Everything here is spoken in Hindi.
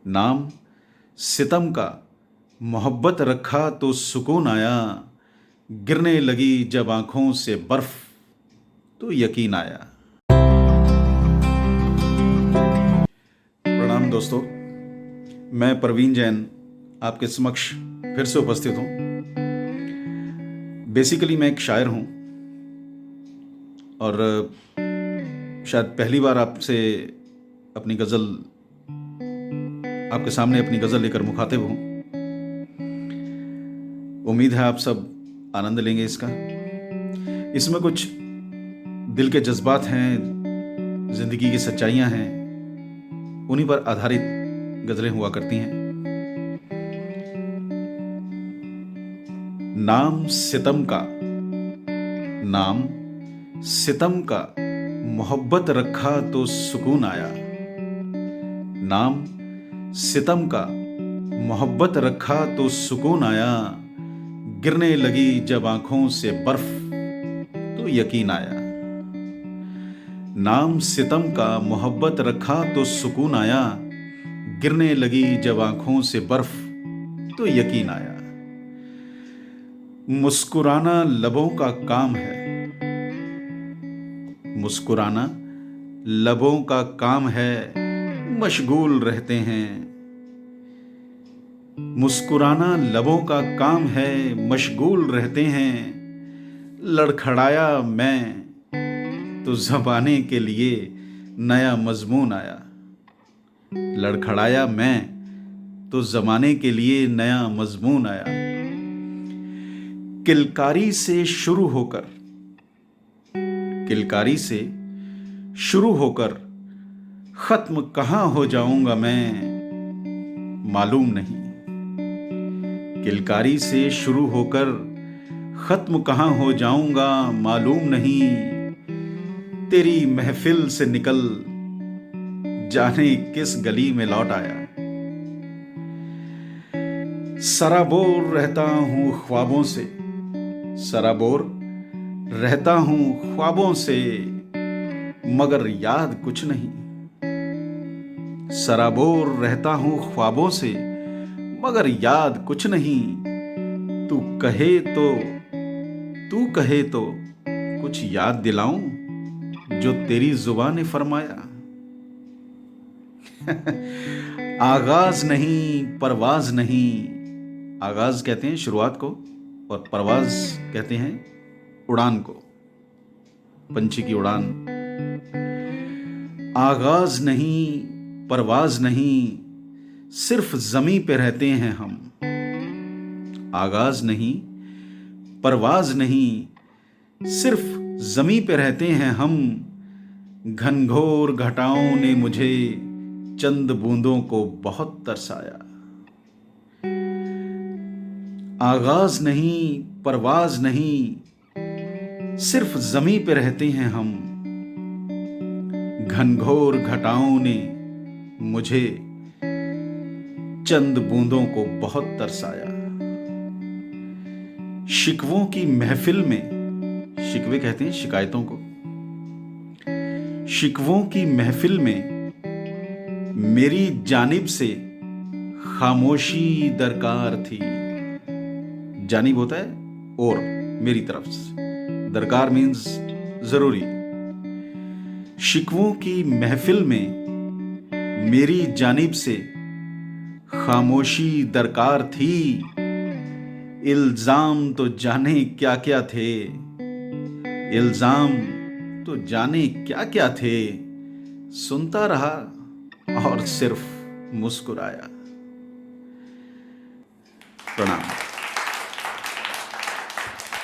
नाम सितम का मोहब्बत रखा तो सुकून आया, गिरने लगी जब आंखों से बर्फ तो यकीन आया। प्रणाम दोस्तों, मैं प्रवीण जैन आपके समक्ष फिर से उपस्थित हूँ। बेसिकली मैं एक शायर हूँ और शायद पहली बार आपसे अपनी गज़ल आपके सामने अपनी गज़ल लेकर मुखातिब हूँ। उम्मीद है आप सब आनंद लेंगे इसका। इसमें कुछ दिल के जज्बात हैं, ज़िंदगी की सच्चाइयाँ हैं, उन्हीं पर आधारित गज़लें हुआ करती हैं। नाम सितम का, नाम सितम का मोहब्बत रखा तो सुकून आया। नाम सितम का मोहब्बत रखा तो सुकून आया, गिरने लगी जब आंखों से बर्फ तो यकीन आया। नाम सितम का मोहब्बत रखा तो सुकून आया, गिरने लगी जब आंखों से बर्फ तो यकीन आया। मुस्कुराना लबों का काम है, मुस्कुराना लबों का काम है, मशगूल रहते हैं। मुस्कुराना लबों का काम है, मशगूल रहते हैं। लड़खड़ाया मैं तो ज़माने के लिए नया मजमून आया। लड़खड़ाया मैं तो ज़माने के लिए नया मजमून आया। किलकारी से शुरू होकर, किलकारी से शुरू होकर खत्म कहाँ हो जाऊंगा मैं मालूम नहीं। किलकारी से शुरू होकर खत्म कहाँ हो जाऊंगा मालूम नहीं। तेरी महफिल से निकल जाने किस गली में लौट आया। सराबोर रहता हूं ख्वाबों से, सराबोर रहता हूं ख्वाबों से, मगर याद कुछ नहीं। सराबोर रहता हूं ख्वाबों से, मगर याद कुछ नहीं। तू कहे तो कुछ याद दिलाऊं जो तेरी जुबान ने फरमाया। आगाज नहीं परवाज नहीं, आगाज कहते हैं शुरुआत को और परवाज कहते हैं उड़ान को, पंछी की उड़ान। आगाज नहीं परवाज नहीं, सिर्फ जमी पे रहते हैं हम। आगाज नहीं परवाज नहीं, सिर्फ जमी पे रहते हैं हम। घनघोर घटाओं ने मुझे चंद बूंदों को बहुत तरसाया। आगाज नहीं परवाज नहीं, सिर्फ जमी पे रहते हैं हम। घनघोर घटाओं ने मुझे चंद बूंदों को बहुत तरसाया। शिकवों की महफिल में, शिकवे कहते हैं शिकायतों को, शिकवों की महफिल में मेरी जानिब से खामोशी दरकार थी। जानिब होता है और, मेरी तरफ से, दरकार मीन्स जरूरी। शिकवों की महफिल में मेरी जानिब से खामोशी दरकार थी। इल्जाम तो जाने क्या क्या थे, इल्जाम तो जाने क्या क्या थे। सुनता रहा और सिर्फ मुस्कुराया। प्रणाम।